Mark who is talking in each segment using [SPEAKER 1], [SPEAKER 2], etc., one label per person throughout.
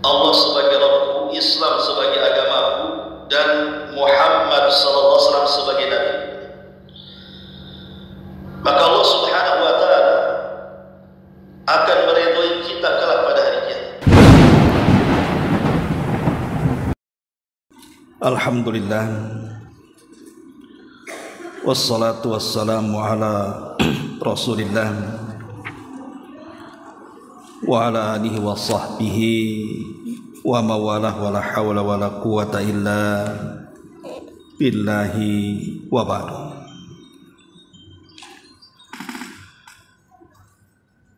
[SPEAKER 1] Allah sebagai Rabbku, Islam sebagai agamaku, dan Muhammad sallallahu alaihi wasallam sebagai nabi. Maka Allah Subhanahu wa taala akan meridhoi kita kelak pada hari kiamat.
[SPEAKER 2] Alhamdulillah, wassalatu wassalamu ala Rasulillah wa ala alihi wa sahbihi wa mawalah, wa la hawla wa la quwata illa billahi wa ba'du.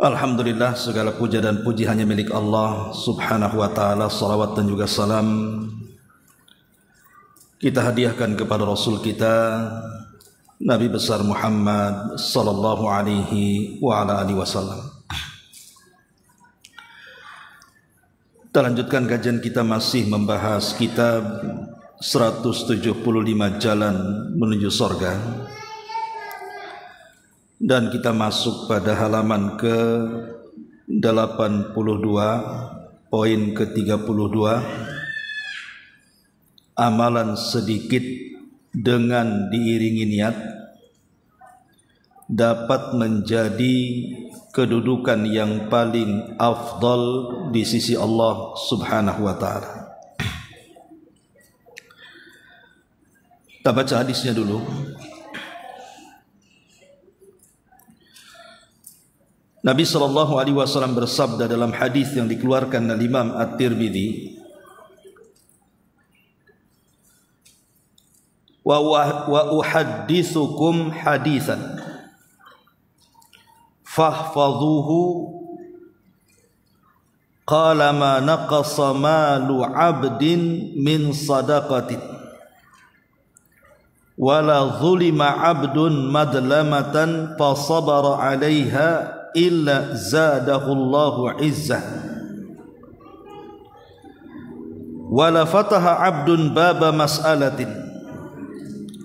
[SPEAKER 2] Alhamdulillah, segala puja dan puji hanya milik Allah Subhanahu wa ta'ala. Salawat dan juga salam kita hadiahkan kepada Rasul kita Nabi besar Muhammad sallallahu alaihi wa ala alihi wasallam. Kita lanjutkan kajian kita, masih membahas kitab 175 Jalan Menuju Surga, dan kita masuk pada halaman ke 82, poin ke 32. Amalan sedikit dengan diiringi niat dapat menjadi kedudukan yang paling afdal di sisi Allah Subhanahu wa ta'ala. Kita baca hadisnya dulu. Nabi sallallahu alaihi wasallam bersabda dalam hadis yang dikeluarkan oleh Imam At-Tirmidzi, wa uhaddithukum hadithan fahfadhuhu qala ma naqasa malu 'abdin min sadaqatin wala zulima 'abdun madlamatan fasabara 'alaiha illa zadahullahu 'izzah wala fataha 'abdun baba mas'alatin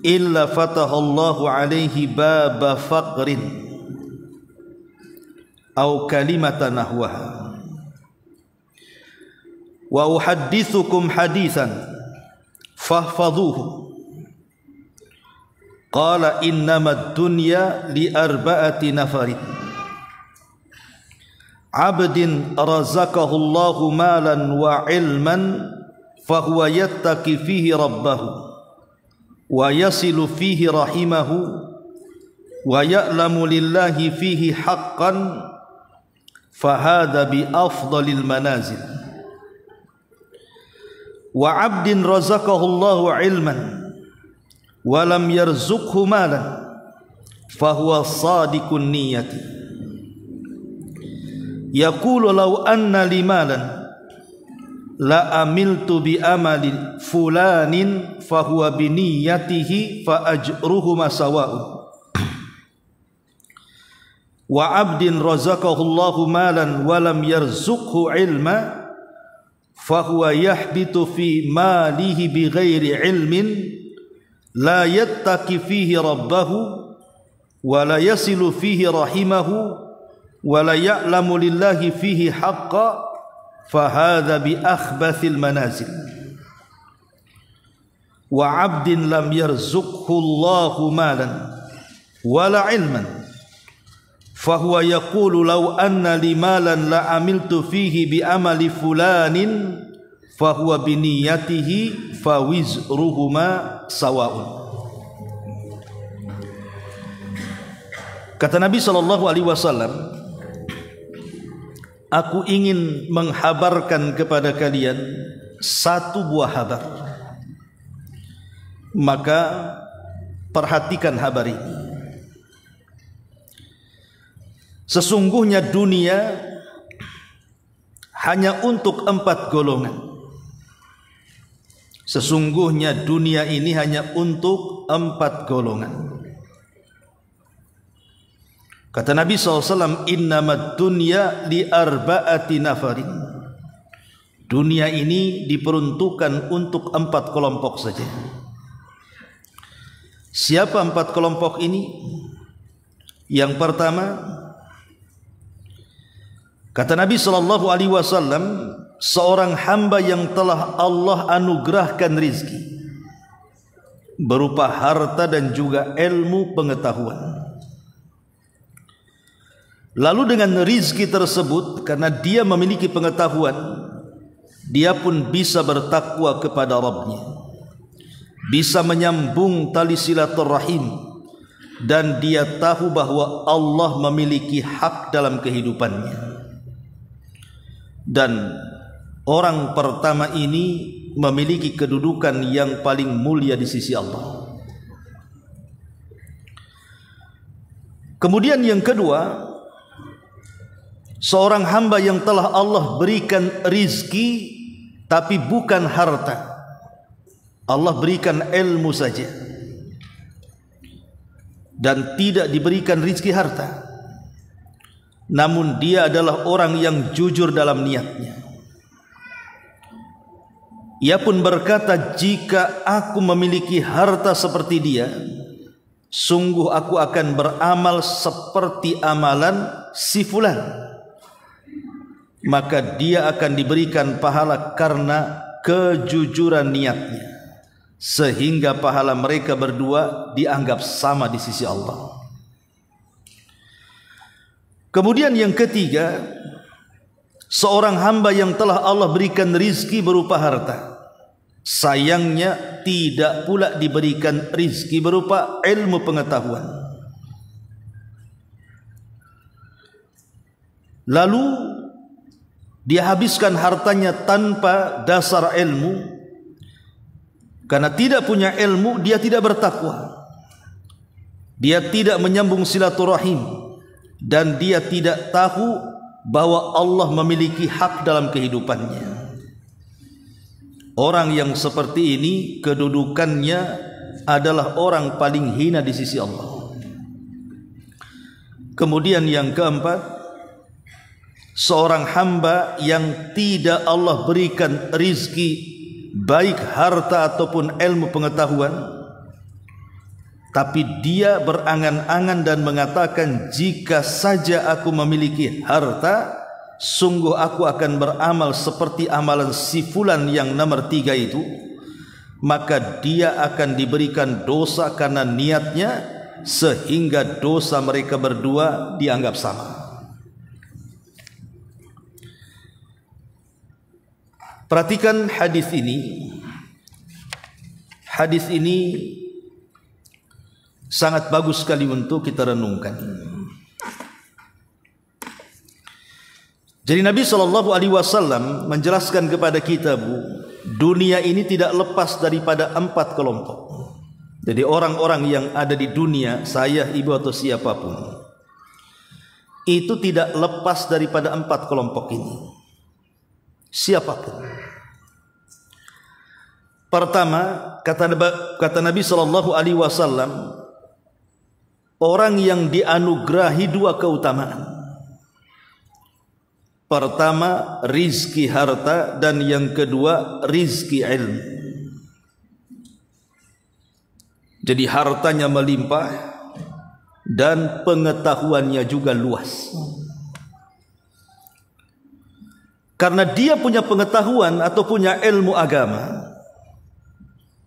[SPEAKER 2] illa fatahallahu alaihi baba faqrin au kalimatan nahwaha. Wa uhaddithukum hadithan fahfadhuhu qala innamad dunya li arba'ati nafarin abdin razaqahu Allahu malan wa ilman fahuwa yattaqi fihi rabbahu wa yasilu fihi rahimahu wa ya'lamu lillahi fihi haqqan fahadha bi afdalil manazil wa 'abdin razaqahu Allahu 'ilman wa lam yarzuqhu malan fahuwa sadiqun niyyati yaqulu law anna li malan la amiltu bi amali fulanin fahuwa bi niyyatihi fa ajruhuma sawa'un wa 'abdin razaqahu Allahu malan wa lam yarzuqhu ilma fahuwa yahbitu fi malihi bighairi ilmin la yattaqi fihi rabbahu wa la yasilu fihi rahimahu wa la ya'lamu lillahi fihi haqqan fahadha bi akhbathil manazil wa 'abdin lam yarzuqhu Allahu malan wala ilman fahuwa yaqulu law anna li malan la amiltu fihi bi amali fulanin fahuwa bi niyyatihi fawizruhuma sawa'un. Kata Nabi sallallahu alaihi wasallam, aku ingin menghabarkan kepada kalian satu buah habar, maka perhatikan habar ini. Sesungguhnya dunia hanya untuk 4 golongan. Sesungguhnya dunia ini hanya untuk 4 golongan. Kata Nabi SAW, innamad dunya li arba'ati nafarin. Dunia ini diperuntukkan untuk 4 kelompok saja. Siapa 4 kelompok ini? Yang pertama, kata Nabi sallallahu alaihi wasallam, seorang hamba yang telah Allah anugerahkan rizki berupa harta dan juga ilmu pengetahuan. Lalu dengan rizki tersebut, karena dia memiliki pengetahuan, dia pun bisa bertakwa kepada Rabbnya, bisa menyambung tali silaturahim, dan dia tahu bahwa Allah memiliki hak dalam kehidupannya. Dan orang pertama ini memiliki kedudukan yang paling mulia di sisi Allah. Kemudian yang kedua, seorang hamba yang telah Allah berikan rizki tapi bukan harta. Allah berikan ilmu saja dan tidak diberikan rizki harta. Namun dia adalah orang yang jujur dalam niatnya. Ia pun berkata, jika aku memiliki harta seperti dia, sungguh aku akan beramal seperti amalan si fulan. Maka dia akan diberikan pahala karena kejujuran niatnya, sehingga pahala mereka berdua dianggap sama di sisi Allah. Kemudian yang ketiga, seorang hamba yang telah Allah berikan rizki berupa harta, sayangnya tidak pula diberikan rizki berupa ilmu pengetahuan. Lalu dia habiskan hartanya tanpa dasar ilmu. Karena tidak punya ilmu, dia tidak bertakwa, dia tidak menyambung silaturahim, dan dia tidak tahu bahwa Allah memiliki hak dalam kehidupannya. Orang yang seperti ini kedudukannya adalah orang paling hina di sisi Allah. Kemudian yang keempat, seorang hamba yang tidak Allah berikan rizki baik harta ataupun ilmu pengetahuan, tapi dia berangan-angan dan mengatakan, jika saja aku memiliki harta, sungguh aku akan beramal seperti amalan si fulan yang nomor 3 itu, maka dia akan diberikan dosa karena niatnya, sehingga dosa mereka berdua dianggap sama. Perhatikan hadis ini. Hadis ini sangat bagus sekali untuk kita renungkan. Jadi Nabi SAW menjelaskan kepada kita, dunia ini tidak lepas daripada 4 kelompok. Jadi orang-orang yang ada di dunia, saya, ibu atau siapapun, itu tidak lepas daripada 4 kelompok ini. Siapapun. Pertama, kata Nabi SAW, orang yang dianugerahi 2 keutamaan. Pertama, rizki harta, dan yang kedua, rizki ilmu. Jadi hartanya melimpah dan pengetahuannya juga luas. Karena dia punya pengetahuan atau punya ilmu agama,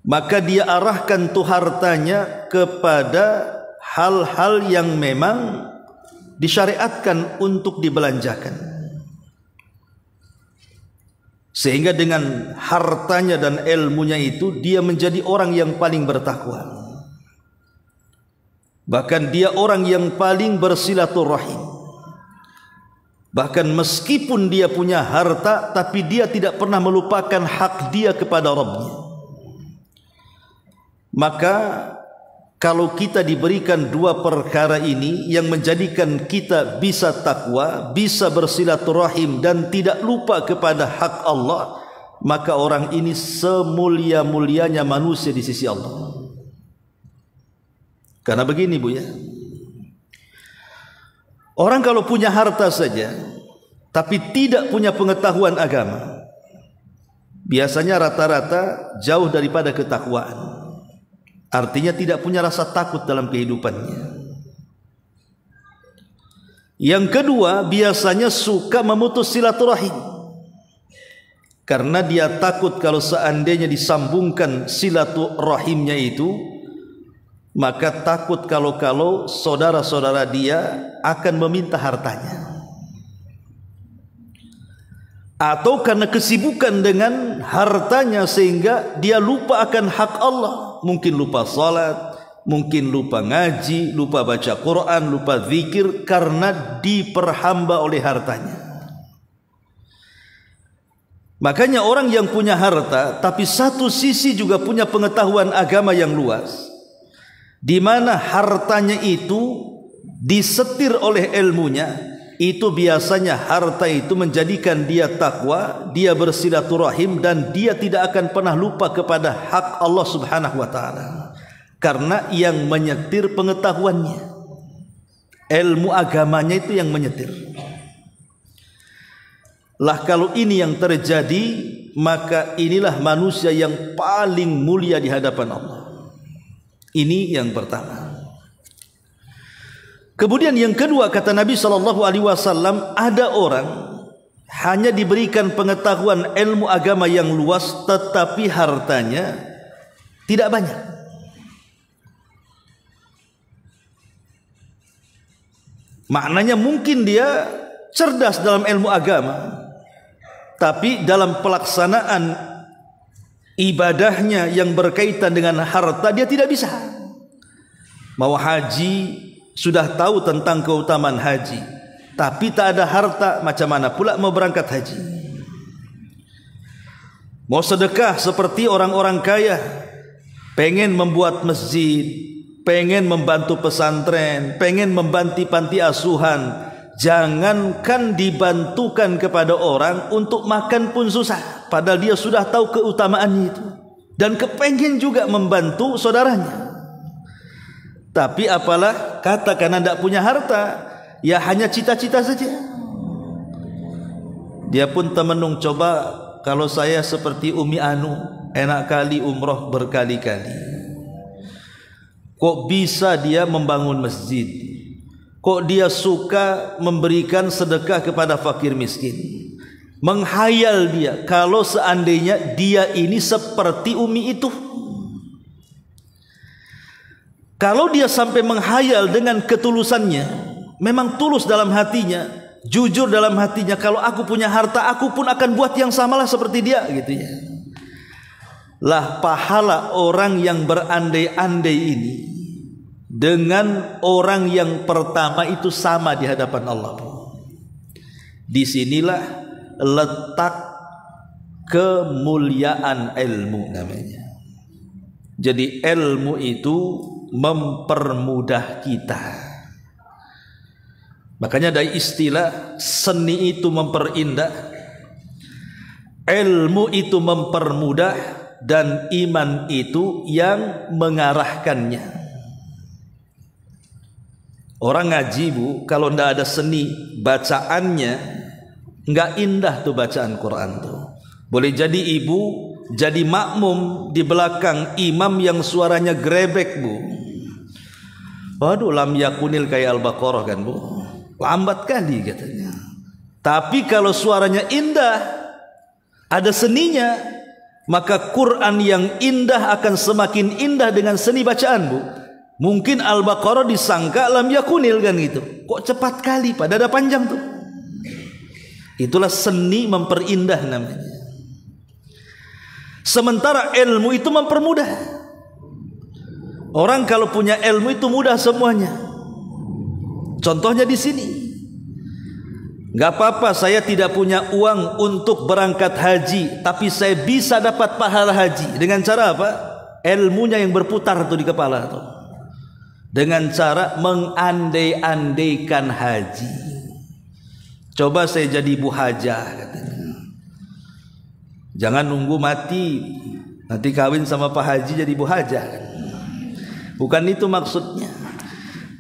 [SPEAKER 2] maka dia arahkan tuh hartanya kepada hal-hal yang memang disyariatkan untuk dibelanjakan. Sehingga dengan hartanya dan ilmunya itu, dia menjadi orang yang paling bertakwa. Bahkan dia orang yang paling bersilaturahim. Bahkan meskipun dia punya harta, tapi dia tidak pernah melupakan hak dia kepada Rabbnya. Maka kalau kita diberikan 2 perkara ini yang menjadikan kita bisa takwa, bisa bersilaturahim, dan tidak lupa kepada hak Allah, maka orang ini semulia-mulianya manusia di sisi Allah. Karena begini Bu ya, orang kalau punya harta saja tapi tidak punya pengetahuan agama, biasanya rata-rata jauh daripada ketakwaan. Artinya tidak punya rasa takut dalam kehidupannya. Yang kedua, biasanya suka memutus silaturahim. karena dia takut kalau seandainya disambungkan silaturahimnya itu, maka takut kalau saudara-saudara dia akan meminta hartanya, atau karena kesibukan dengan hartanya sehingga dia lupa akan hak Allah, mungkin lupa salat, mungkin lupa ngaji, lupa baca Quran, lupa zikir karena diperhamba oleh hartanya. Makanya orang yang punya harta tapi satu sisi juga punya pengetahuan agama yang luas, di mana hartanya itu disetir oleh ilmunya, itu biasanya harta itu menjadikan dia takwa, dia bersilaturahim, dan dia tidak akan pernah lupa kepada hak Allah Subhanahu wa taala. Karena yang menyetir pengetahuannya, ilmu agamanya itu yang menyetir. Lah kalau ini yang terjadi, maka inilah manusia yang paling mulia di hadapan Allah. Ini yang pertama. Kemudian yang kedua, kata Nabi SAW, ada orang hanya diberikan pengetahuan ilmu agama yang luas, tetapi hartanya tidak banyak. Maknanya mungkin dia cerdas dalam ilmu agama, tapi dalam pelaksanaan ibadahnya yang berkaitan dengan harta dia tidak bisa. Mau haji sudah tahu tentang keutamaan haji, tapi tak ada harta, macam mana pula mau berangkat haji? Mau sedekah seperti orang-orang kaya, pengen membuat masjid, pengen membantu pesantren, pengen membantu panti asuhan, jangankan dibantukan kepada orang, untuk makan pun susah, padahal dia sudah tahu keutamaannya itu, dan kepengen juga membantu saudaranya. Tapi apalah kata, karena tidak punya harta, ya hanya cita-cita saja. Dia pun temenung, coba kalau saya seperti Umi Anu, enak kali umroh berkali-kali. Kok bisa dia membangun masjid? Kok dia suka memberikan sedekah kepada fakir miskin? Menghayal dia kalau seandainya dia ini seperti Umi itu. Kalau dia sampai menghayal dengan ketulusannya, memang tulus dalam hatinya, jujur dalam hatinya, kalau aku punya harta, aku pun akan buat yang samalah seperti dia, gitu ya. Lah pahala orang yang berandai-andai ini dengan orang yang pertama itu sama di hadapan Allah. Disinilah letak kemuliaan ilmu namanya. Jadi ilmu itu mempermudah kita. Makanya ada istilah seni itu memperindah, ilmu itu mempermudah, dan iman itu yang mengarahkannya. Orang ngaji, Bu, kalau tidak ada seni bacaannya, nggak indah tuh bacaan Quran tuh. Boleh jadi ibu jadi makmum di belakang imam yang suaranya grebek, Bu. Waduh, lam yakunil kayak Al-Baqarah kan, Bu, lambat kali katanya. Tapi kalau suaranya indah, ada seninya, maka Quran yang indah akan semakin indah dengan seni bacaan, Bu. Mungkin Al-Baqarah disangka lam yakunil kan gitu, kok cepat kali, padahal ada panjang tuh. Itulah seni memperindah namanya. Sementara ilmu itu mempermudah. Orang kalau punya ilmu itu mudah semuanya. Contohnya di sini, nggak apa-apa saya tidak punya uang untuk berangkat haji, tapi saya bisa dapat pahala haji dengan cara apa? Ilmunya yang berputar tuh di kepala tuh, dengan cara mengandai-andaikan haji. Coba saya jadi ibu hajah katanya. Jangan nunggu mati nanti kawin sama Pak Haji jadi ibu hajah kan? Bukan itu maksudnya.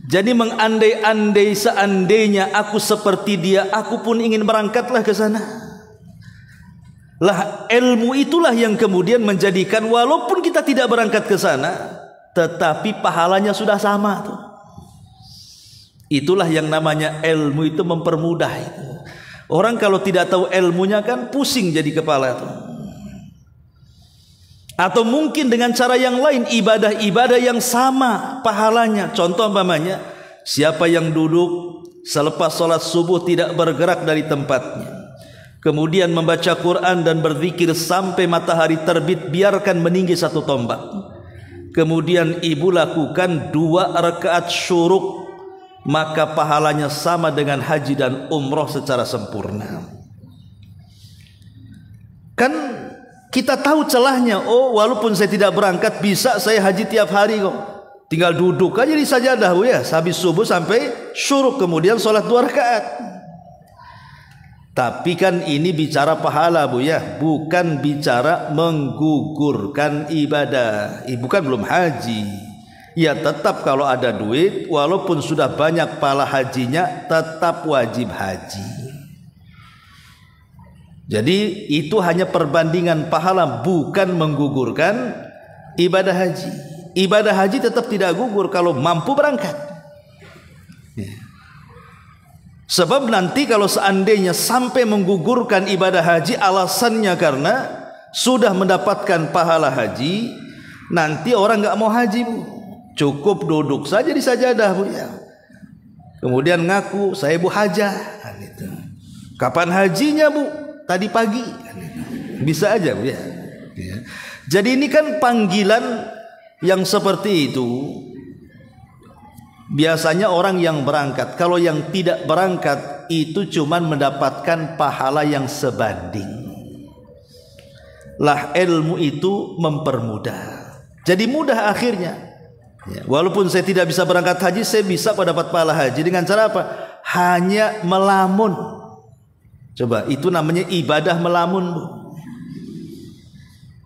[SPEAKER 2] Jadi mengandai-andai, seandainya aku seperti dia, aku pun ingin berangkatlah ke sana. Lah ilmu itulah yang kemudian menjadikan walaupun kita tidak berangkat ke sana, tetapi pahalanya sudah sama tuh. Itulah yang namanya ilmu itu mempermudah itu. Orang kalau tidak tahu ilmunya kan pusing jadi kepala tuh. Atau mungkin dengan cara yang lain, ibadah-ibadah yang sama pahalanya. Contoh umpamanya, siapa yang duduk selepas sholat subuh tidak bergerak dari tempatnya, kemudian membaca Quran dan berzikir sampai matahari terbit, biarkan meninggi 1 tombak. Kemudian ibu lakukan 2 rakaat syuruk, maka pahalanya sama dengan haji dan umroh secara sempurna. Kan kita tahu celahnya. Oh, walaupun saya tidak berangkat, bisa saya haji tiap hari kok. Tinggal duduk aja di sajadah Bu ya, habis subuh sampai syuruk, kemudian sholat 2 rakaat. Tapi kan ini bicara pahala Bu ya, bukan bicara menggugurkan ibadah. Bukan belum haji. Ya tetap kalau ada duit, walaupun sudah banyak pahala hajinya, tetap wajib haji. Jadi itu hanya perbandingan pahala, bukan menggugurkan ibadah haji. Ibadah haji tetap tidak gugur kalau mampu berangkat. Sebab nanti kalau seandainya sampai menggugurkan ibadah haji, alasannya karena sudah mendapatkan pahala haji, nanti orang nggak mau haji Bu. Cukup duduk saja di sajadah Bu ya. Kemudian ngaku saya Bu hajah. Kapan hajinya Bu? Tadi pagi. Bisa aja Bu ya. Jadi ini kan panggilan yang seperti itu. Biasanya orang yang berangkat. Kalau yang tidak berangkat itu cuman mendapatkan pahala yang sebanding. Lah ilmu itu mempermudah. Jadi mudah akhirnya. Walaupun saya tidak bisa berangkat haji, saya bisa kok dapat pahala haji. Dengan cara apa? Hanya melamun. Coba, itu namanya ibadah melamun Bu.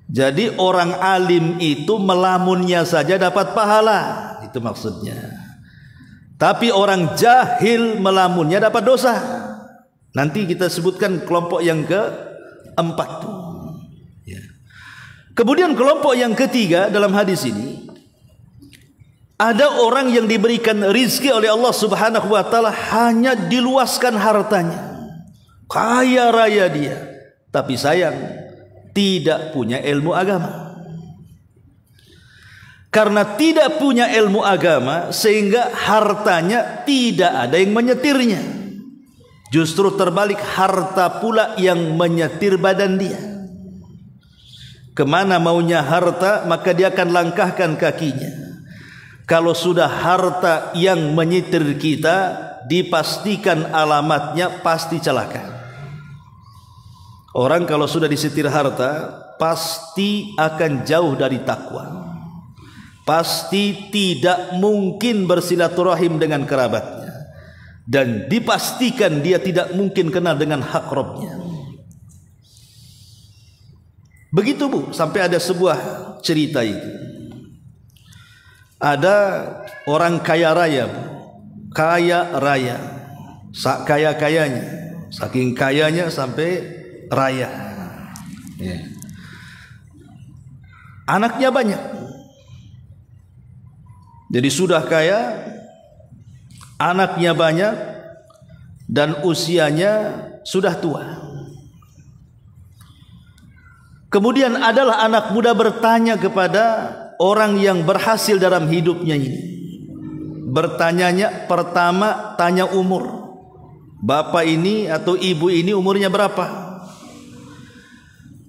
[SPEAKER 2] Jadi orang alim itu melamunnya saja dapat pahala. Itu maksudnya. Tapi orang jahil melamunnya dapat dosa. Nanti kita sebutkan kelompok yang keempat tuh. Ya. Kemudian kelompok yang ketiga dalam hadis ini, ada orang yang diberikan rizki oleh Allah Subhanahu wa ta'ala, hanya diluaskan hartanya. Kaya raya dia, tapi sayang tidak punya ilmu agama. Karena tidak punya ilmu agama, sehingga hartanya tidak ada yang menyetirnya. Justru terbalik, harta pula yang menyetir badan dia. Kemana maunya harta, maka dia akan langkahkan kakinya. Kalau sudah harta yang menyetir kita, dipastikan alamatnya pasti celaka. Orang kalau sudah disetir harta, pasti akan jauh dari takwa. Pasti tidak mungkin bersilaturahim dengan kerabatnya. Dan dipastikan dia tidak mungkin kenal dengan hak Rabbnya. Begitu Bu, sampai ada sebuah cerita itu. Ada orang kaya raya Bu. Kaya raya. Kaya-kayanya. Saking kayanya sampai raya. Ya. Anaknya banyak. Jadi sudah kaya, anaknya banyak, dan usianya sudah tua. Kemudian adalah anak muda bertanya kepada orang yang berhasil dalam hidupnya ini. Bertanyanya pertama, tanya umur. Bapak ini atau ibu ini umurnya berapa?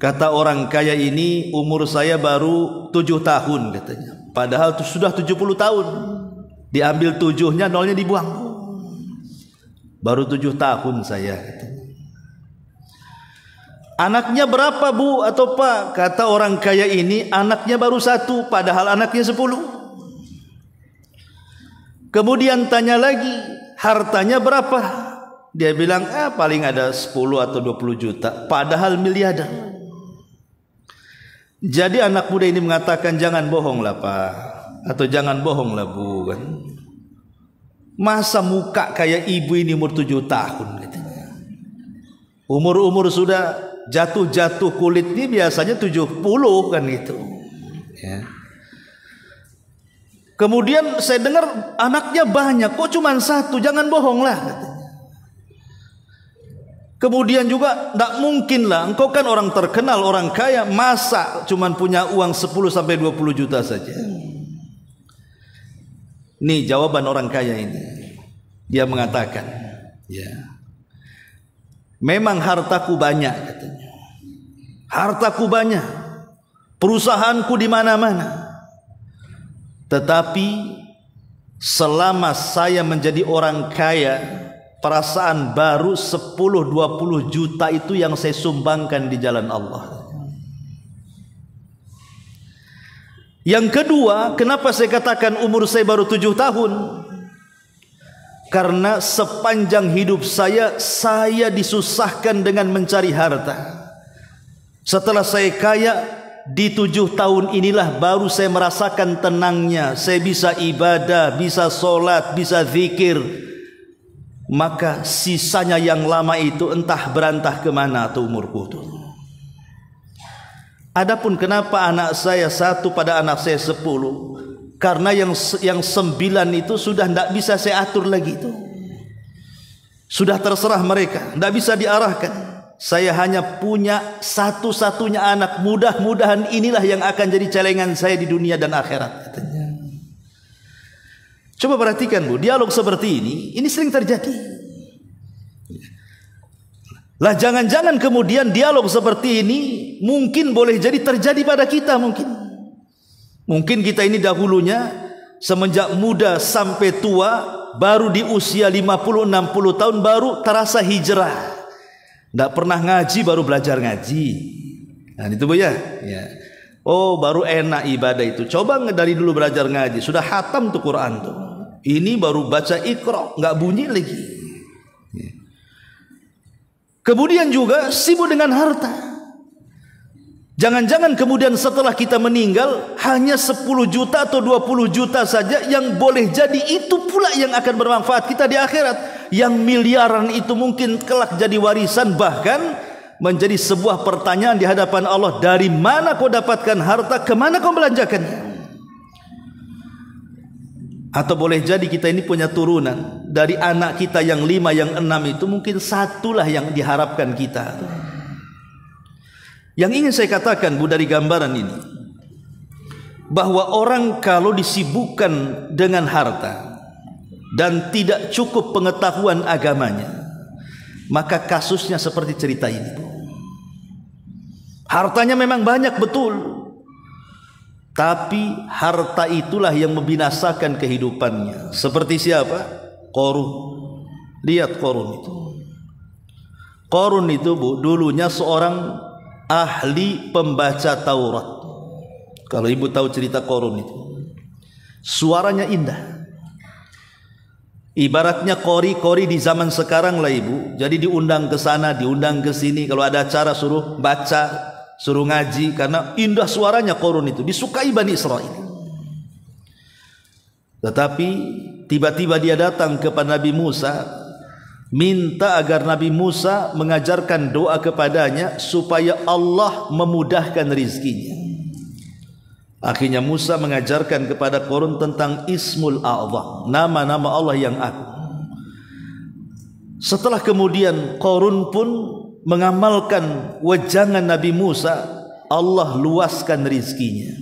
[SPEAKER 2] Kata orang kaya ini, umur saya baru 7 tahun katanya. Padahal sudah 70 tahun. Diambil 7-nya, 0-nya dibuang. Baru 7 tahun saya katanya. Anaknya berapa Bu atau Pak? Kata orang kaya ini, anaknya baru 1, padahal anaknya 10. Kemudian tanya lagi, hartanya berapa? Dia bilang, paling ada 10 atau 20 juta, padahal miliarder. Jadi anak muda ini mengatakan, jangan bohonglah Pak, atau jangan bohonglah Bu kan. Masa muka kayak ibu ini umur 7 tahun katanya. Umur-umur sudah jatuh-jatuh kulit ini biasanya 70 kan gitu. Ya. Kemudian saya dengar anaknya banyak, kok cuma 1, jangan bohonglah katanya. Kemudian juga tidak mungkin lah, engkau kan orang terkenal, orang kaya, masa cuman punya uang 10 sampai 20 juta saja. Ini jawaban orang kaya ini. Dia mengatakan, ya, memang hartaku banyak katanya. Hartaku banyak, perusahaanku di mana-mana. Tetapi selama saya menjadi orang kaya, perasaan baru 10-20 juta itu yang saya sumbangkan di jalan Allah. Yang kedua, kenapa saya katakan umur saya baru 7 tahun? Karena sepanjang hidup saya disusahkan dengan mencari harta. Setelah saya kaya, di 7 tahun inilah baru saya merasakan tenangnya. Saya bisa ibadah, bisa sholat, bisa zikir. Maka sisanya yang lama itu entah berantah kemana atau umurku itu. Adapun kenapa anak saya 1 pada anak saya 10, karena yang 9 itu sudah tidak bisa saya atur lagi itu. Sudah terserah mereka, tidak bisa diarahkan. Saya hanya punya satu-satunya anak, mudah-mudahan inilah yang akan jadi celengan saya di dunia dan akhirat katanya. Coba perhatikan Bu, dialog seperti ini sering terjadi. Lah jangan-jangan kemudian dialog seperti ini mungkin boleh jadi terjadi pada kita mungkin. Mungkin kita ini dahulunya semenjak muda sampai tua, baru di usia 50-60 tahun baru terasa hijrah. Tidak pernah ngaji baru belajar ngaji. Nah itu Bu ya. Oh baru enak ibadah itu. Coba dari dulu belajar ngaji, sudah khatam tuh Quran tuh. Ini baru baca Iqra, nggak bunyi lagi. Kemudian juga sibuk dengan harta. Jangan-jangan kemudian setelah kita meninggal hanya 10 juta atau 20 juta saja yang boleh jadi itu pula yang akan bermanfaat kita di akhirat. Yang miliaran itu mungkin kelak jadi warisan, bahkan menjadi sebuah pertanyaan di hadapan Allah. Dari mana kau dapatkan harta, kemana kau belanjakannya? Atau boleh jadi kita ini punya turunan, dari anak kita yang 5, yang 6 itu mungkin 1 lah yang diharapkan kita. Yang ingin saya katakan Bu dari gambaran ini, bahwa orang kalau disibukkan dengan harta dan tidak cukup pengetahuan agamanya, maka kasusnya seperti cerita ini Bu. Hartanya memang banyak betul, tapi harta itulah yang membinasakan kehidupannya. Seperti siapa? Qarun. Lihat Qarun itu. Qarun itu Bu, dulunya seorang ahli pembaca Taurat. Kalau ibu tahu cerita Qarun itu, suaranya indah. Ibaratnya kori di zaman sekarang lah ibu. Jadi diundang ke sana, diundang ke sini. Kalau ada acara suruh baca, suruh ngaji, karena indah suaranya Qarun itu, disukai Bani Israel. Tetapi tiba-tiba dia datang kepada Nabi Musa, minta agar Nabi Musa mengajarkan doa kepadanya supaya Allah memudahkan rizkinya. Akhirnya Musa mengajarkan kepada Qarun tentang Ismul A'zam, nama-nama Allah yang agung. Setelah kemudian Qarun pun mengamalkan wejangan Nabi Musa, Allah luaskan rizkinya.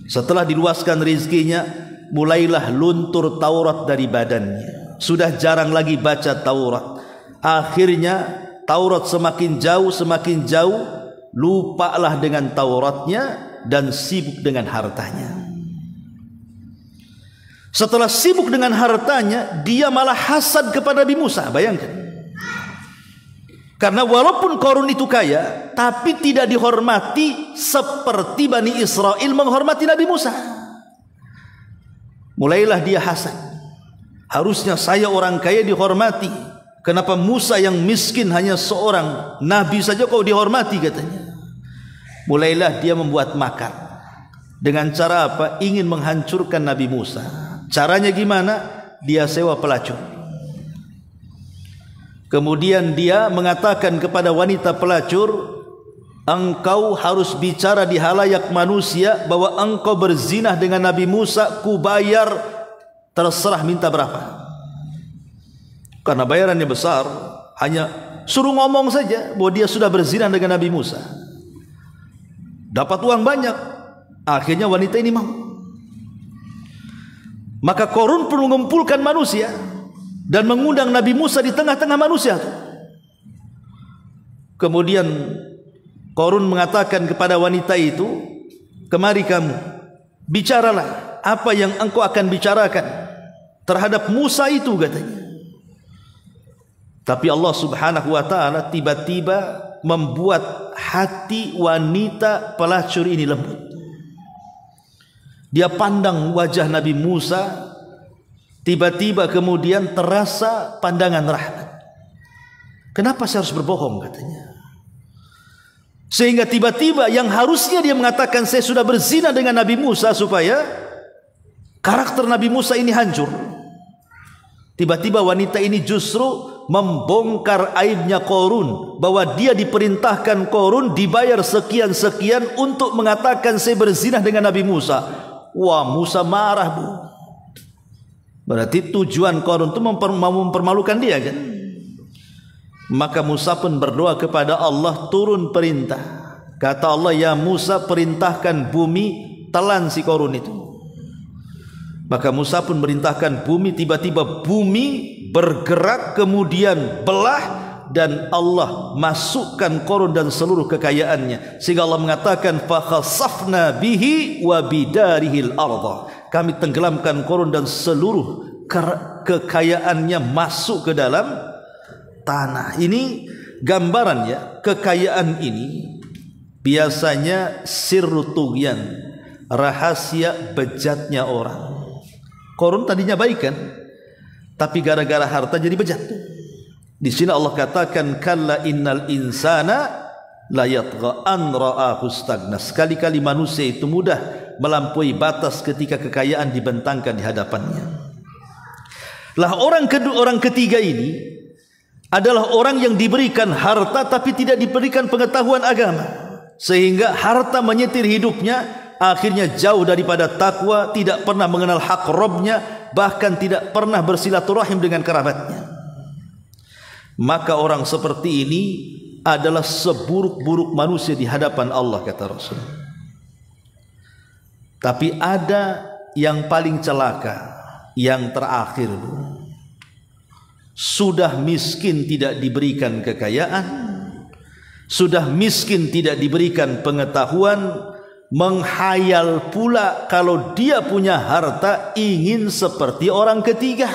[SPEAKER 2] Setelah diluaskan rizkinya, mulailah luntur Taurat dari badannya. Sudah jarang lagi baca Taurat. Akhirnya Taurat semakin jauh, lupalah dengan Tauratnya dan sibuk dengan hartanya. Setelah sibuk dengan hartanya, dia malah hasad kepada Nabi Musa. Bayangkan. Karena walaupun Qarun itu kaya, tapi tidak dihormati seperti Bani Israel menghormati Nabi Musa. Mulailah dia hasad. Harusnya saya orang kaya dihormati. Kenapa Musa yang miskin hanya seorang nabi saja kau dihormati katanya. Mulailah dia membuat makar. Dengan cara apa? Ingin menghancurkan Nabi Musa. Caranya gimana? Dia sewa pelacur. Kemudian dia mengatakan kepada wanita pelacur, engkau harus bicara di halayak manusia bahwa engkau berzinah dengan Nabi Musa, ku bayar, terserah minta berapa. Karena bayarannya besar, hanya suruh ngomong saja bahwa dia sudah berzina dengan Nabi Musa. Dapat uang banyak. Akhirnya wanita ini mau. Maka Qarun perlu mengumpulkan manusia dan mengundang Nabi Musa di tengah-tengah manusia. Kemudian Qarun mengatakan kepada wanita itu, "Kemari kamu, bicaralah apa yang engkau akan bicarakan terhadap Musa itu," katanya. Tapi Allah Subhanahu wa taala tiba-tiba membuat hati wanita pelacur ini lembut. Dia pandang wajah Nabi Musa, tiba-tiba kemudian terasa pandangan rahmat. Kenapa saya harus berbohong, katanya. Sehingga tiba-tiba yang harusnya dia mengatakan saya sudah berzina dengan Nabi Musa supaya karakter Nabi Musa ini hancur, tiba-tiba wanita ini justru membongkar aibnya Qarun, bahwa dia diperintahkan Qarun dibayar sekian-sekian untuk mengatakan saya berzina dengan Nabi Musa. Wah, Musa marah, Bu. Berarti tujuan Qarun itu mempermalukan dia, kan? Maka Musa pun berdoa kepada Allah, turun perintah. Kata Allah, ya Musa, perintahkan bumi telan si Qarun itu. Maka Musa pun merintahkan bumi, tiba-tiba bumi bergerak kemudian belah dan Allah masukkan Qarun dan seluruh kekayaannya, sehingga Allah mengatakan fa khasafna bihi wa bidarihil arda, kami tenggelamkan Qarun dan seluruh kekayaannya masuk ke dalam tanah. Ini gambarannya, kekayaan ini biasanya sirru tughyan, rahasia bejatnya orang. Qarun tadinya baik, kan? Tapi gara-gara harta jadi bejat. Di sini Allah katakan kalla innal insana la yatgha an ra'ahu stagna. Sekali-kali manusia itu mudah melampaui batas ketika kekayaan dibentangkan di hadapannya. Lah orang ketiga ini adalah orang yang diberikan harta tapi tidak diberikan pengetahuan agama, sehingga harta menyetir hidupnya, akhirnya jauh daripada takwa, tidak pernah mengenal hak Rabbnya, bahkan tidak pernah bersilaturahim dengan kerabatnya. Maka orang seperti ini adalah seburuk-buruk manusia di hadapan Allah, kata Rasul. Tapi ada yang paling celaka, yang terakhir. Sudah miskin tidak diberikan kekayaan, sudah miskin tidak diberikan pengetahuan, menghayal pula kalau dia punya harta ingin seperti orang ketiga.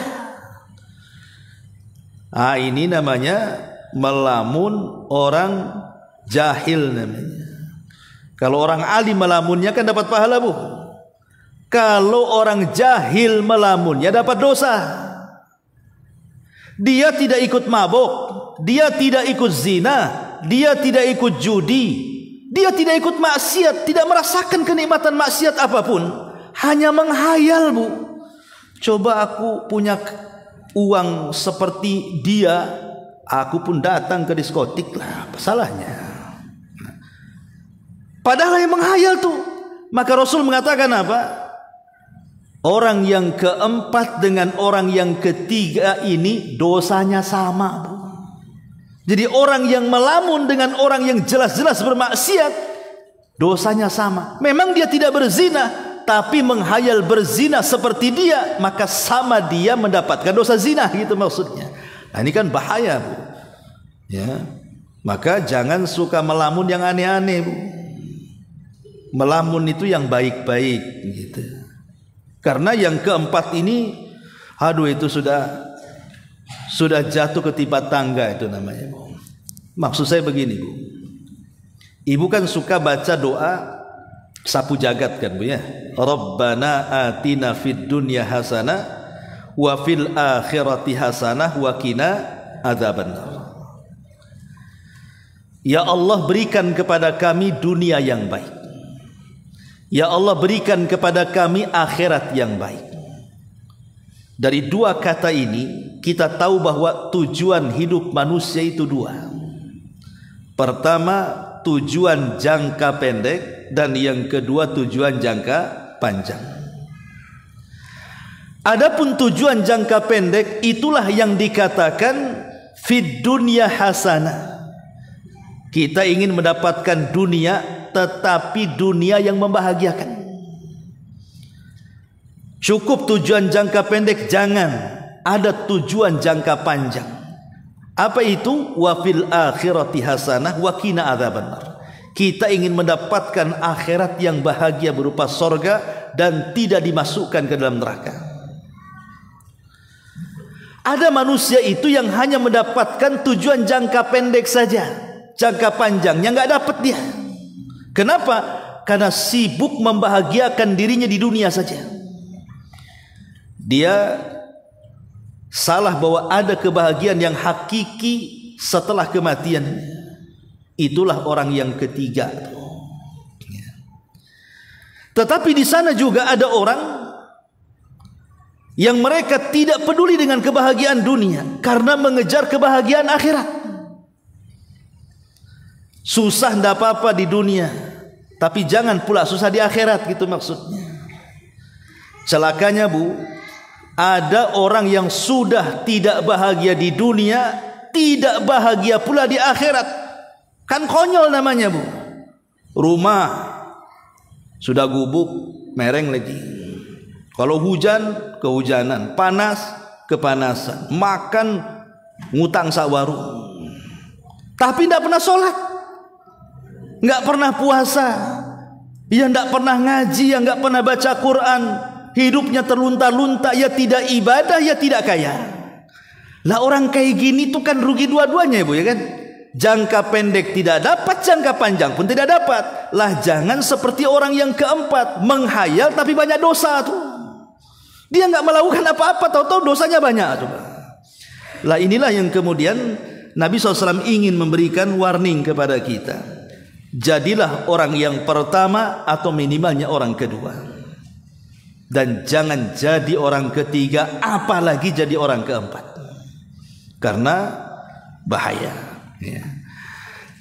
[SPEAKER 2] Ini namanya melamun orang jahil namanya. Kalau orang alim melamunnya kan dapat pahala, Bu. Kalau orang jahil melamunnya dapat dosa. Dia tidak ikut mabuk, dia tidak ikut zina, dia tidak ikut judi, dia tidak ikut maksiat, tidak merasakan kenikmatan maksiat apapun, hanya menghayal, Bu. Coba aku punya uang seperti dia, aku pun datang ke diskotik lah, apa salahnya? Padahal yang menghayal tuh. Maka Rasul mengatakan apa? Orang yang keempat dengan orang yang ketiga ini dosanya sama, Bu. Jadi orang yang melamun dengan orang yang jelas-jelas bermaksiat, dosanya sama. Memang dia tidak berzina, tapi menghayal berzina seperti dia, maka sama dia mendapatkan dosa zina, gitu maksudnya. Nah, ini kan bahaya, Bu. Ya. Maka jangan suka melamun yang aneh-aneh, Bu. Melamun itu yang baik-baik, gitu. Karena yang keempat ini, aduh, itu sudah jatuh ketimpa tangga itu namanya, Bu. Maksud saya begini, Bu. Ibu kan suka baca doa sapu jagat, kan, Bu, ya? Rabbana atina fid dunya hasanah wa fil akhirati hasanah wa qina adzabannar. Ya Allah, berikan kepada kami dunia yang baik. Ya Allah, berikan kepada kami akhirat yang baik. Dari dua kata ini kita tahu bahwa tujuan hidup manusia itu dua. Pertama, tujuan jangka pendek, dan yang kedua tujuan jangka panjang. Adapun tujuan jangka pendek itulah yang dikatakan fid dunya hasanah. Kita ingin mendapatkan dunia, tetapi dunia yang membahagiakan. Cukup tujuan jangka pendek, jangan. Ada tujuan jangka panjang. Apa itu? Wa fil akhirati hasanah wa qina adzabannar. Kita ingin mendapatkan akhirat yang bahagia berupa sorga dan tidak dimasukkan ke dalam neraka. Ada manusia itu yang hanya mendapatkan tujuan jangka pendek saja, jangka panjangnya nggak dapat dia. Kenapa? Karena sibuk membahagiakan dirinya di dunia saja. Dia salah bahwa ada kebahagiaan yang hakiki setelah kematian. Itulah orang yang ketiga. Tetapi di sana juga ada orang yang mereka tidak peduli dengan kebahagiaan dunia karena mengejar kebahagiaan akhirat. Susah ndak apa-apa di dunia, tapi jangan pula susah di akhirat, gitu maksudnya. Celakanya Bu, ada orang yang sudah tidak bahagia di dunia, tidak bahagia pula di akhirat. Kan konyol namanya Bu. Rumah sudah gubuk, mereng lagi. Kalau hujan, kehujanan. Panas, kepanasan. Makan, ngutang sak warung. Tapi tidak pernah sholat, nggak pernah puasa, ya nggak pernah ngaji, ya nggak pernah baca Quran. Hidupnya terlunta-lunta, ya tidak ibadah, ya tidak kaya. Lah orang kayak gini tuh kan rugi dua-duanya Bu, ya kan? Jangka pendek tidak dapat, jangka panjang pun tidak dapat. Lah jangan seperti orang yang keempat, menghayal tapi banyak dosa tuh. Dia nggak melakukan apa-apa, tahu-tahu dosanya banyak tuh. Lah inilah yang kemudian Nabi SAW ingin memberikan warning kepada kita. Jadilah orang yang pertama atau minimalnya orang kedua, dan jangan jadi orang ketiga, apalagi jadi orang keempat, karena bahaya. Ya.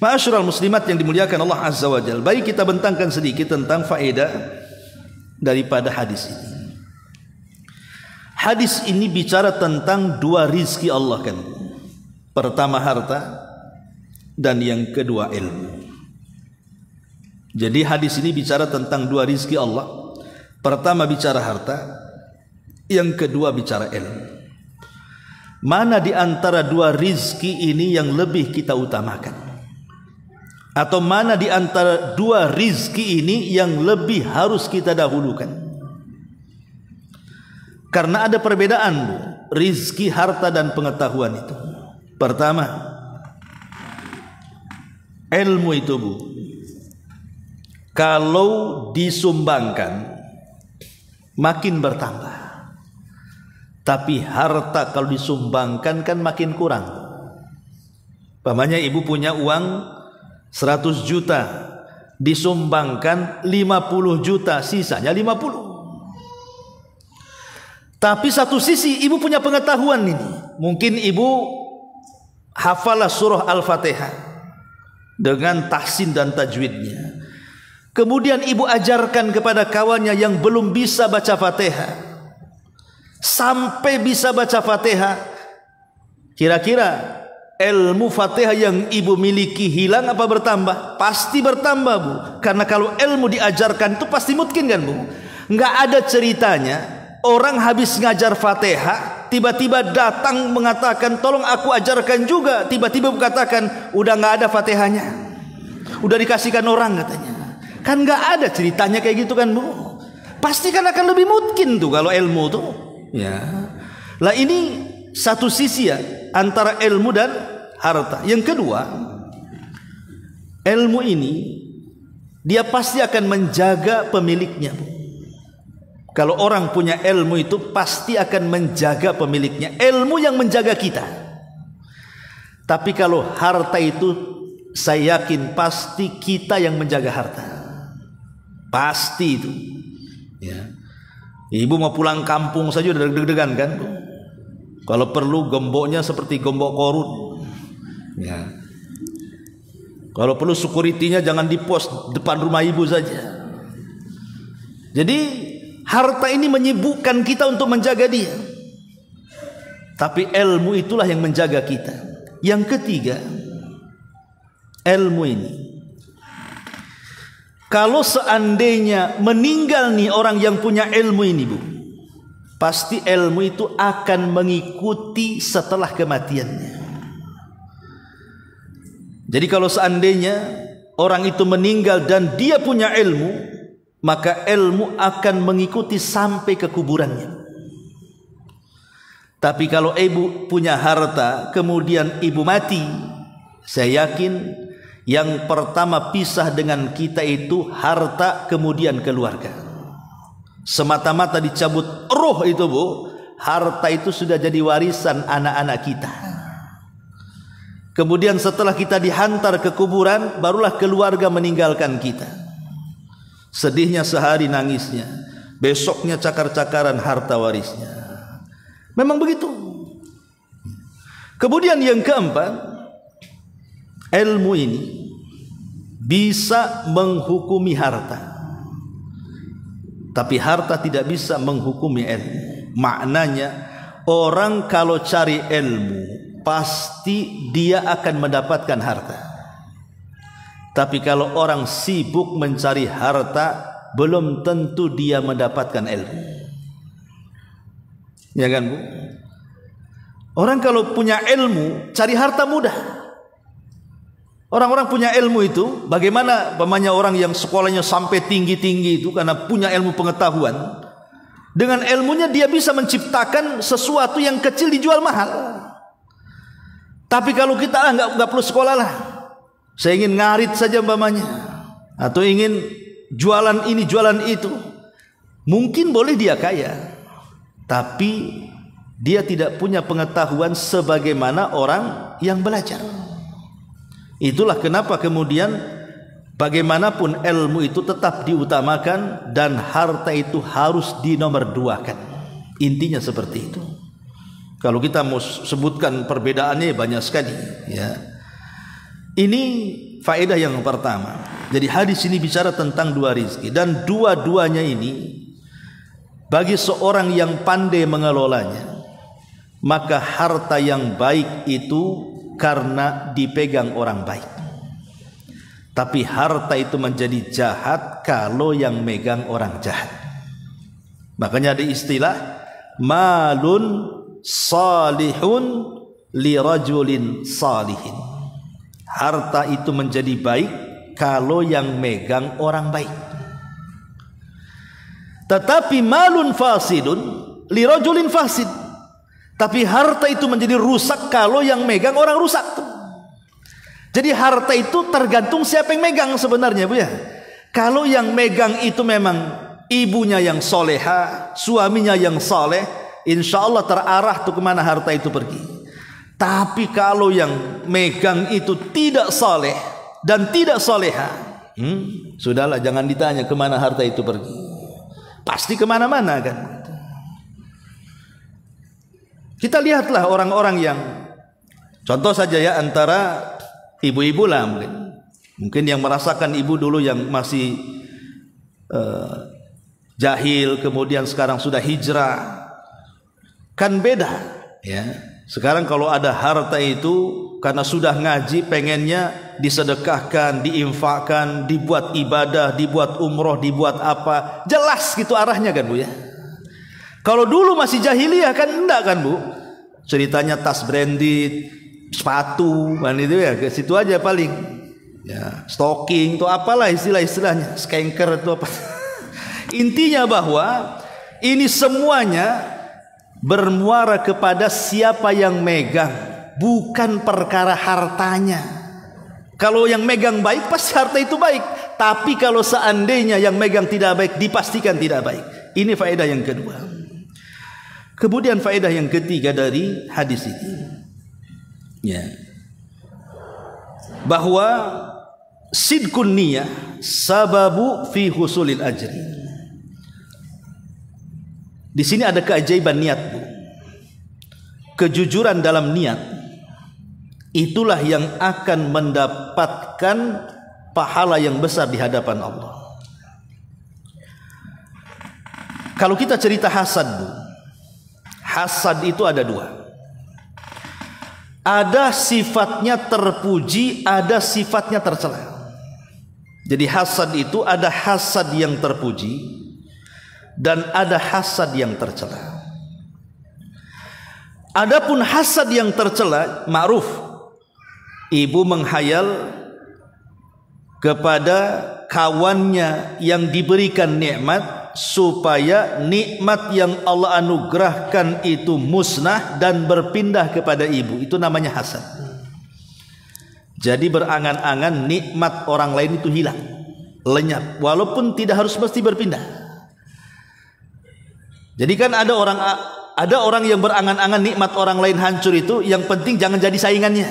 [SPEAKER 2] Ma'asyiral muslimat yang dimuliakan Allah Azza wa Jalla, baik kita bentangkan sedikit tentang faedah daripada hadis ini. Hadis ini bicara tentang dua rizki Allah kan. Pertama harta, dan yang kedua ilmu. Jadi hadis ini bicara tentang dua rizki Allah. Pertama bicara harta, yang kedua bicara ilmu. Mana di antara dua rizki ini yang lebih kita utamakan? Atau mana di antara dua rizki ini yang lebih harus kita dahulukan? Karena ada perbedaan Bu, rizki, harta dan pengetahuan itu. Pertama, ilmu itu Bu, kalau disumbangkan makin bertambah. Tapi harta kalau disumbangkan kan makin kurang. Pamannya ibu punya uang 100 juta, disumbangkan 50 juta, sisanya 50. Tapi satu sisi ibu punya pengetahuan ini. Mungkin ibu hafalah surah Al-Fatihah dengan tahsin dan tajwidnya. Kemudian ibu ajarkan kepada kawannya yang belum bisa baca Fatihah, sampai bisa baca Fatihah. Kira-kira ilmu Fatihah yang ibu miliki hilang apa bertambah? Pasti bertambah Bu. Karena kalau ilmu diajarkan itu pasti mungkin kan Bu. Nggak ada ceritanya orang habis ngajar Fatihah tiba-tiba datang mengatakan tolong aku ajarkan juga. Tiba-tiba katakan udah nggak ada Fatihahnya, udah dikasihkan orang katanya. Kan nggak ada ceritanya kayak gitu kan Bu. Pasti kan akan lebih mungkin tuh kalau ilmu tuh. Ya, lah ini satu sisi ya antara ilmu dan harta. Yang kedua, ilmu ini dia pasti akan menjaga pemiliknya. Kalau orang punya ilmu itu pasti akan menjaga pemiliknya. Ilmu yang menjaga kita. Tapi kalau harta itu saya yakin pasti kita yang menjaga harta. Pasti itu. Ya. Ibu mau pulang kampung saja udah deg-degan kan? Kalau perlu gemboknya seperti gembok korun. Ya. Kalau perlu security-nya jangan di pos depan rumah ibu saja. Jadi harta ini menyibukkan kita untuk menjaga dia. Tapi ilmu itulah yang menjaga kita. Yang ketiga, ilmu ini. Kalau seandainya meninggal nih orang yang punya ilmu ini, Bu, pasti ilmu itu akan mengikuti setelah kematiannya. Jadi kalau seandainya orang itu meninggal dan dia punya ilmu, maka ilmu akan mengikuti sampai ke kuburannya. Tapi kalau ibu punya harta, kemudian ibu mati, saya yakin yang pertama pisah dengan kita itu harta, kemudian keluarga. Semata-mata dicabut roh itu, Bu, harta itu sudah jadi warisan anak-anak kita. Kemudian setelah kita dihantar ke kuburan, barulah keluarga meninggalkan kita. Sedihnya sehari, nangisnya besoknya cakar-cakaran harta warisnya. Memang begitu. Kemudian yang keempat, ilmu ini bisa menghukumi harta, tapi harta tidak bisa menghukumi ilmu. Maknanya orang kalau cari ilmu pasti dia akan mendapatkan harta. Tapi kalau orang sibuk mencari harta, belum tentu dia mendapatkan ilmu. Ya kan, Bu? Orang kalau punya ilmu, cari harta mudah. Orang-orang punya ilmu itu, bagaimana umpamanya orang yang sekolahnya sampai tinggi-tinggi itu karena punya ilmu pengetahuan, dengan ilmunya dia bisa menciptakan sesuatu yang kecil dijual mahal. Tapi kalau kita nggak perlu sekolah lah, saya ingin ngarit saja umpamanya, atau ingin jualan ini jualan itu, mungkin boleh dia kaya, tapi dia tidak punya pengetahuan sebagaimana orang yang belajar. Itulah kenapa kemudian bagaimanapun ilmu itu tetap diutamakan dan harta itu harus dinomorduakan. Intinya seperti itu. Kalau kita mau sebutkan perbedaannya banyak sekali, ya. Ini faedah yang pertama. Jadi hadis ini bicara tentang dua rizki, dan dua-duanya ini bagi seorang yang pandai mengelolanya, maka harta yang baik itu karena dipegang orang baik. Tapi harta itu menjadi jahat kalau yang megang orang jahat. Makanya ada istilah malun salihun li rajulin salihin. Harta itu menjadi baik kalau yang megang orang baik. Tetapi malun fasidun li rajulin fasid. Tapi harta itu menjadi rusak kalau yang megang orang rusak. Jadi harta itu tergantung siapa yang megang sebenarnya, Bu, ya. Kalau yang megang itu memang ibunya yang soleha, suaminya yang soleh, insya Allah terarah tuh kemana harta itu pergi. Tapi kalau yang megang itu tidak soleh dan tidak soleha, sudahlah, jangan ditanya kemana harta itu pergi. Pasti kemana-mana kan. Kita lihatlah orang-orang yang, contoh saja ya, antara ibu-ibu lah mungkin yang merasakan ibu dulu yang masih jahil, kemudian sekarang sudah hijrah, kan beda ya. Sekarang kalau ada harta itu karena sudah ngaji, pengennya disedekahkan, diinfakkan, dibuat ibadah, dibuat umroh, dibuat apa, jelas gitu arahnya kan, Bu, ya. Kalau dulu masih jahiliyah kan enggak kan, Bu, ceritanya tas branded, sepatu kan, itu ya ke situ aja paling ya, stocking itu apalah istilah-istilahnya, skanker itu apa. Intinya bahwa ini semuanya bermuara kepada siapa yang megang, bukan perkara hartanya. Kalau yang megang baik pasti harta itu baik, tapi kalau seandainya yang megang tidak baik, dipastikan tidak baik. Ini faedah yang kedua. Kemudian faedah yang ketiga dari hadis ini, ya, bahwa sidqun niyah sababu fi husulil ajri. Di sini ada keajaiban niat, Bu. Kejujuran dalam niat itulah yang akan mendapatkan pahala yang besar di hadapan Allah. Kalau kita cerita hasad, Bu, hasad itu ada dua. Ada sifatnya terpuji, ada sifatnya tercela. Jadi hasad itu ada hasad yang terpuji dan ada hasad yang tercela. Adapun hasad yang tercela, ma'ruf, ibu menghayal kepada kawannya yang diberikan nikmat supaya nikmat yang Allah anugerahkan itu musnah dan berpindah kepada ibu. Itu namanya hasad. Jadi berangan-angan nikmat orang lain itu hilang, lenyap, walaupun tidak harus mesti berpindah. Jadi kan ada orang yang berangan-angan nikmat orang lain hancur itu, yang penting jangan jadi saingannya.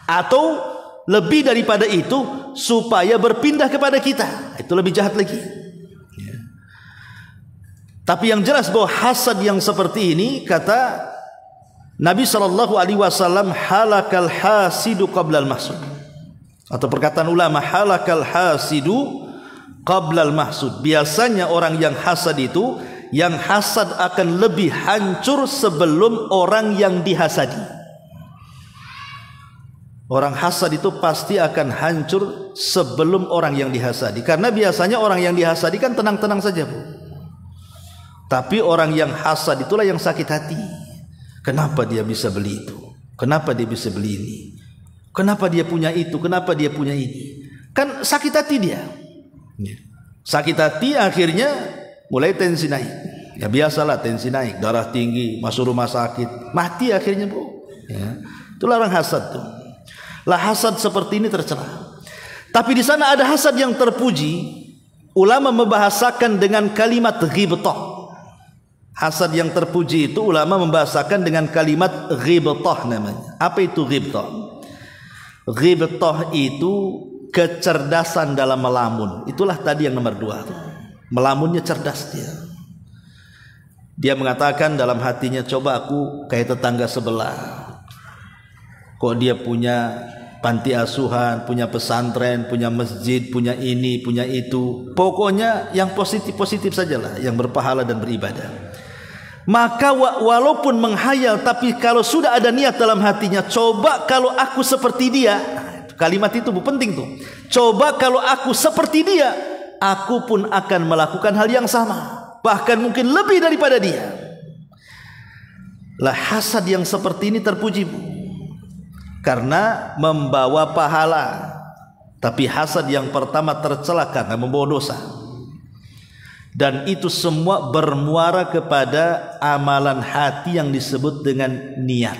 [SPEAKER 2] Atau lebih daripada itu, supaya berpindah kepada kita. Itu lebih jahat lagi. Ya. Tapi yang jelas bahwa hasad yang seperti ini, kata Nabi SAW, halakal hasidu qablal mahsud. Atau perkataan ulama, halakal hasidu qablal mahsud. Biasanya orang yang hasad itu, yang hasad akan lebih hancur sebelum orang yang dihasadi. Orang hasad itu pasti akan hancur sebelum orang yang dihasadi. Karena biasanya orang yang dihasadi kan tenang-tenang saja, Bu. Tapi orang yang hasad itulah yang sakit hati. Kenapa dia bisa beli itu? Kenapa dia bisa beli ini? Kenapa dia punya itu? Kenapa dia punya ini? Kan sakit hati dia. Sakit hati, akhirnya mulai tensi naik. Ya biasalah, tensi naik, darah tinggi, masuk rumah sakit, mati akhirnya, Bu. Ya. Itulah orang hasad tuh. Lah hasad seperti ini tercela. Tapi di sana ada hasad yang terpuji. Ulama membahasakan dengan kalimat ghibtah. Hasad yang terpuji itu ulama membahasakan dengan kalimat ghibtah namanya. Apa itu ghibtah? Ghibtah itu kecerdasan dalam melamun. Itulah tadi yang nomor 2. Melamunnya cerdas dia. Dia mengatakan dalam hatinya, coba aku kayak tetangga sebelah. Kok dia punya panti asuhan, punya pesantren, punya masjid, punya ini, punya itu. Pokoknya yang positif-positif sajalah, yang berpahala dan beribadah. Maka walaupun menghayal, tapi kalau sudah ada niat dalam hatinya, coba kalau aku seperti dia. Kalimat itu penting tuh. Coba kalau aku seperti dia, aku pun akan melakukan hal yang sama, bahkan mungkin lebih daripada dia. Lah hasad yang seperti ini terpuji, Bu, karena membawa pahala. Tapi hasad yang pertama tercela karena membawa dosa. Dan itu semua bermuara kepada amalan hati yang disebut dengan niat.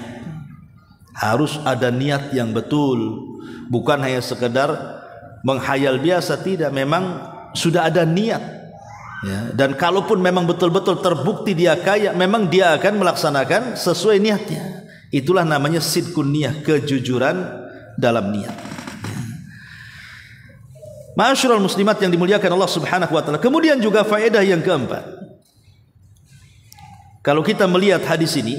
[SPEAKER 2] Harus ada niat yang betul, bukan hanya sekedar menghayal biasa. Tidak, memang sudah ada niat ya. Dan kalaupun memang betul-betul terbukti dia kaya, memang dia akan melaksanakan sesuai niatnya. Itulah namanya sidqun niyah, kejujuran dalam niat. Ma'asyiral muslimat yang dimuliakan Allah Subhanahu wa taala. Kemudian juga faedah yang keempat. Kalau kita melihat hadis ini,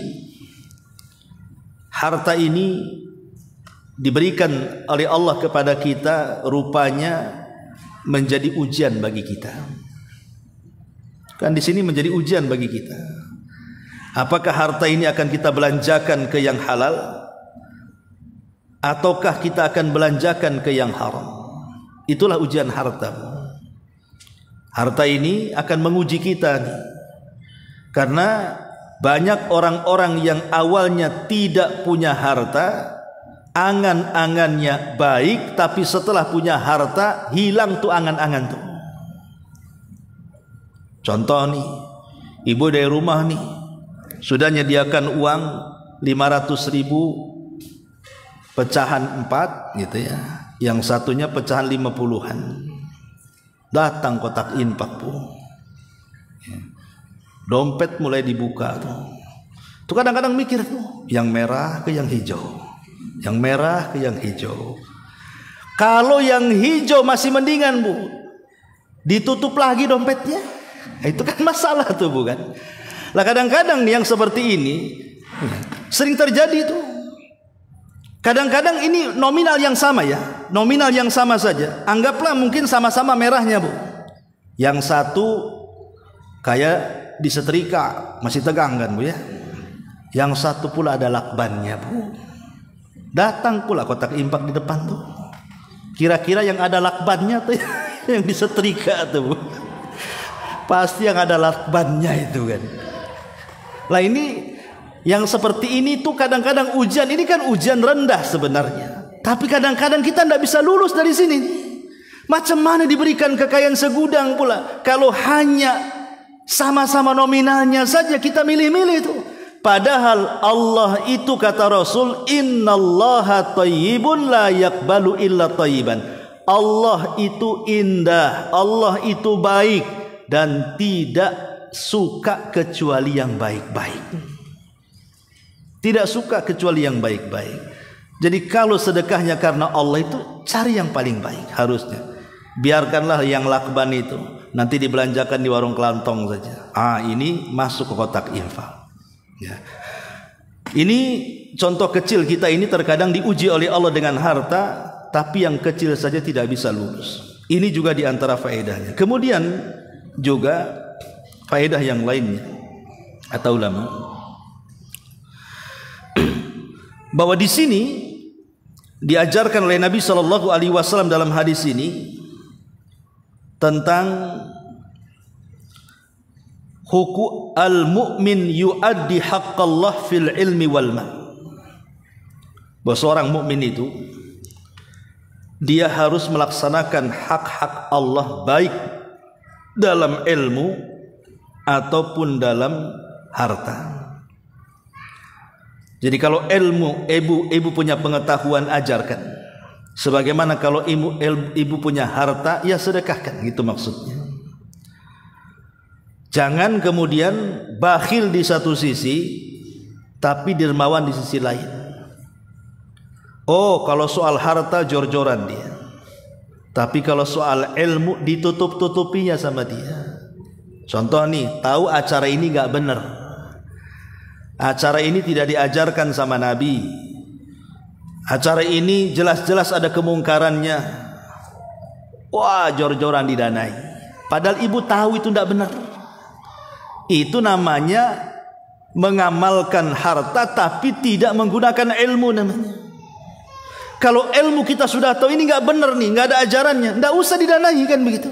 [SPEAKER 2] harta ini diberikan oleh Allah kepada kita, rupanya menjadi ujian bagi kita. Kan di sini menjadi ujian bagi kita. Apakah harta ini akan kita belanjakan ke yang halal, ataukah kita akan belanjakan ke yang haram? Itulah ujian harta. Harta ini akan menguji kita nih. Karena banyak orang-orang yang awalnya tidak punya harta, angan-angannya baik, tapi setelah punya harta hilang tuh angan-angan tuh. Contoh nih, ibu dari rumah nih sudah menyediakan uang 500.000 pecahan 4 gitu ya. Yang satunya pecahan 50-an. Datang kotak infak, Bu. Dompet mulai dibuka tuh. Kadang-kadang mikir tuh, yang merah ke yang hijau, yang merah ke yang hijau. Kalau yang hijau masih mendingan, Bu, ditutup lagi dompetnya. Itu kan masalah tuh, bukan? Lah kadang-kadang yang seperti ini sering terjadi tuh. Kadang-kadang ini nominal yang sama ya, nominal yang sama saja. Anggaplah mungkin sama-sama merahnya, Bu. Yang satu kayak disetrika, masih tegang kan, Bu ya. Yang satu pula ada lakbannya, Bu. Datang pula kotak infak di depan tuh. Kira-kira yang ada lakbannya tuh yang disetrika tuh. Pasti yang ada lakbannya itu kan. Lah ini yang seperti ini tuh kadang-kadang ujian, ini kan ujian rendah sebenarnya. Tapi kadang-kadang kita tidak bisa lulus dari sini. Macam mana diberikan kekayaan segudang pula kalau hanya sama-sama nominalnya saja kita milih-milih itu. Padahal Allah itu kata Rasul, innallaha thayyibun la yaqbalu illa thayyiban. Allah itu indah, Allah itu baik dan tidak suka kecuali yang baik-baik. Tidak suka kecuali yang baik-baik. Jadi kalau sedekahnya karena Allah itu cari yang paling baik harusnya. Biarkanlah yang lakban itu nanti dibelanjakan di warung kelantong saja. Ini masuk ke kotak infak. Ya. Ini contoh kecil kita ini terkadang diuji oleh Allah dengan harta, tapi yang kecil saja tidak bisa lulus. Ini juga diantara faedahnya. Kemudian juga faedah yang lainnya kata ulama bahwa di sini diajarkan oleh Nabi Shallallahu Alaihi Wasallam dalam hadis ini tentang hukum al-mu'min yu'addi haqqallah fil ilmi wal mal. Bahwa seorang mukmin itu dia harus melaksanakan hak-hak Allah baik dalam ilmu ataupun dalam harta. Jadi kalau ilmu ibu punya pengetahuan, ajarkan. Sebagaimana kalau ibu punya harta, ya sedekahkan, gitu maksudnya. Jangan kemudian bakhil di satu sisi tapi dermawan di sisi lain. Oh, kalau soal harta jor-joran dia. Tapi kalau soal ilmu ditutup-tutupinya sama dia. Contoh nih, tahu acara ini gak benar. Acara ini tidak diajarkan sama Nabi. Acara ini jelas-jelas ada kemungkarannya. Wah, jor-joran didanai. Padahal ibu tahu itu tidak benar. Itu namanya mengamalkan harta tapi tidak menggunakan ilmu namanya. Kalau ilmu kita sudah tahu ini nggak benar nih, nggak ada ajarannya, nggak usah didanai kan begitu.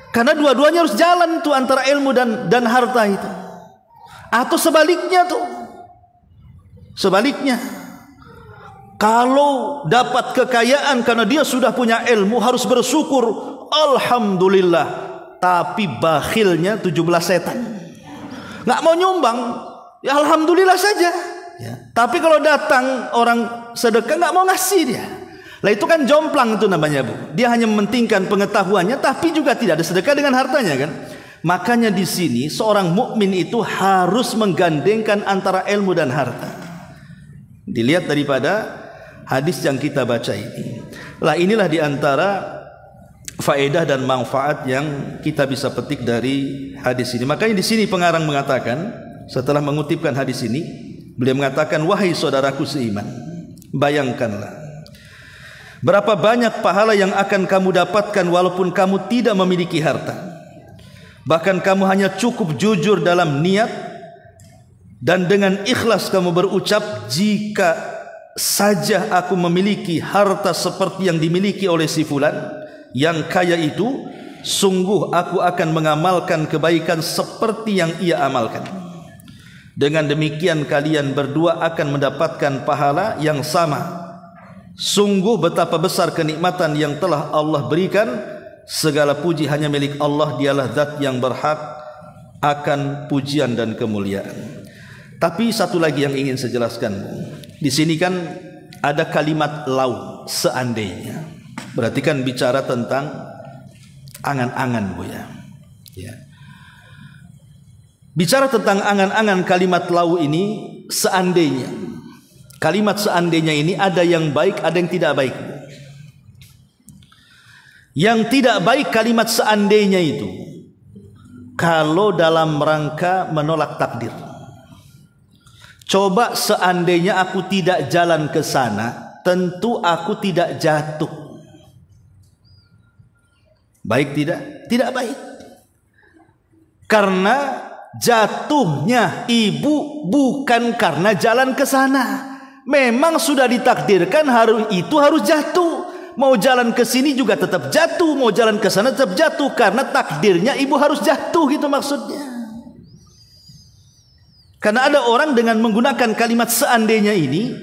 [SPEAKER 2] Karena dua-duanya harus jalan tuh antara ilmu dan harta itu. Atau sebaliknya tuh. Sebaliknya. Kalau dapat kekayaan karena dia sudah punya ilmu harus bersyukur, alhamdulillah. Tapi bakhilnya 17 setan. Nggak mau nyumbang, ya alhamdulillah saja. Ya. Tapi kalau datang orang sedekah nggak mau ngasih dia. Lah itu kan jomplang itu namanya, Bu. Dia hanya mementingkan pengetahuannya tapi juga tidak ada sedekah dengan hartanya kan. Makanya di sini seorang mukmin itu harus menggandengkan antara ilmu dan harta. Dilihat daripada hadis yang kita baca ini. Lah inilah diantara faedah dan manfaat yang kita bisa petik dari hadis ini. Makanya di sini pengarang mengatakan setelah mengutipkan hadis ini, beliau mengatakan, wahai saudaraku seiman, bayangkanlah berapa banyak pahala yang akan kamu dapatkan walaupun kamu tidak memiliki harta. Bahkan kamu hanya cukup jujur dalam niat dan dengan ikhlas kamu berucap, jika saja aku memiliki harta seperti yang dimiliki oleh si fulan yang kaya itu, sungguh aku akan mengamalkan kebaikan seperti yang ia amalkan. Dengan demikian kalian berdua akan mendapatkan pahala yang sama. Sungguh betapa besar kenikmatan yang telah Allah berikan. Segala puji hanya milik Allah, dialah zat yang berhak akan pujian dan kemuliaan. Tapi satu lagi yang ingin saya jelaskan, di sini kan ada kalimat lau, seandainya. Berarti kan bicara tentang angan-angan, Bu ya. Ya. Bicara tentang angan-angan kalimat lau ini, seandainya. Kalimat seandainya ini ada yang baik, ada yang tidak baik. Yang tidak baik kalimat seandainya itu kalau dalam rangka menolak takdir. Coba seandainya aku tidak jalan ke sana, tentu aku tidak jatuh. Baik tidak? Tidak baik. Karena jatuhnya ibu bukan karena jalan ke sana. Memang sudah ditakdirkan harus jatuh. Mau jalan ke sini juga tetap jatuh, mau jalan ke sana tetap jatuh, karena takdirnya ibu harus jatuh, gitu maksudnya. Karena ada orang dengan menggunakan kalimat seandainya ini,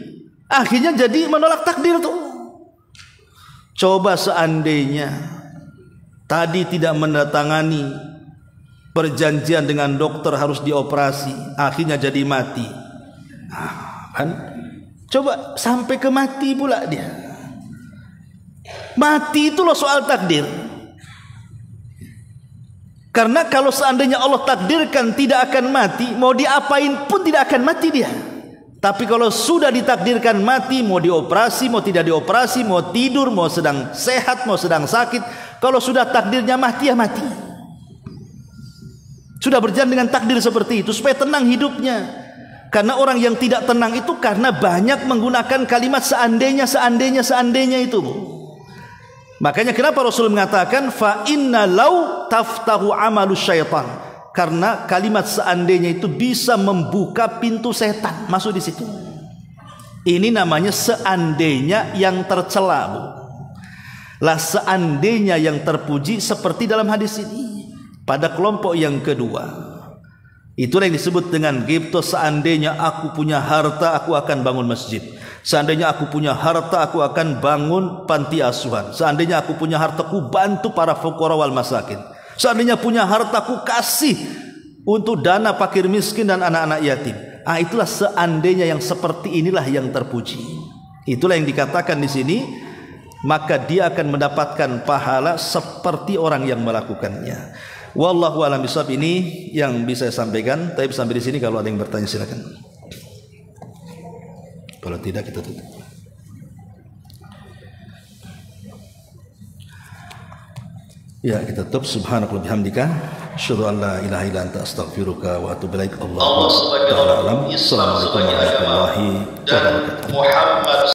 [SPEAKER 2] akhirnya jadi menolak takdir tuh. Coba seandainya tadi tidak mendatangani perjanjian dengan dokter harus dioperasi, akhirnya jadi mati. Kan? Coba sampai ke mati pula dia. Mati itu loh soal takdir. Karena kalau seandainya Allah takdirkan tidak akan mati, mau diapain pun tidak akan mati dia. Tapi kalau sudah ditakdirkan mati, mau dioperasi, mau tidak dioperasi, mau tidur, mau sedang sehat, mau sedang sakit, kalau sudah takdirnya mati, ya mati. Sudah berjalan dengan takdir seperti itu supaya tenang hidupnya. Karena orang yang tidak tenang itu karena banyak menggunakan kalimat seandainya itu. Makanya kenapa Rasul mengatakan fa inna law taftahu amalus syaitan, karena kalimat seandainya itu bisa membuka pintu setan masuk di situ. Ini namanya seandainya yang tercela, Bu. Lah seandainya yang terpuji seperti dalam hadis ini pada kelompok yang kedua. Itulah yang disebut dengan ghibthah. Seandainya aku punya harta, aku akan bangun masjid. Seandainya aku punya harta, aku akan bangun panti asuhan. Seandainya aku punya harta, aku bantu para fuqara wal masakin. Seandainya punya harta, aku kasih untuk dana fakir miskin dan anak-anak yatim. Itulah seandainya yang seperti inilah yang terpuji. Itulah yang dikatakan di sini, maka dia akan mendapatkan pahala seperti orang yang melakukannya. Wallahu a'lam bishawab. Ini yang bisa saya sampaikan. Tapi sampai di sini, kalau ada yang bertanya silakan. Kalau tidak kita tutup. Ya, kita tutup. Subhanakallahumma bihamdika asyhadu an la ilaha illa anta astaghfiruka wa atubu ilaik.
[SPEAKER 1] Allah sebagai Allah, Islam sebagai agama, dan Muhammad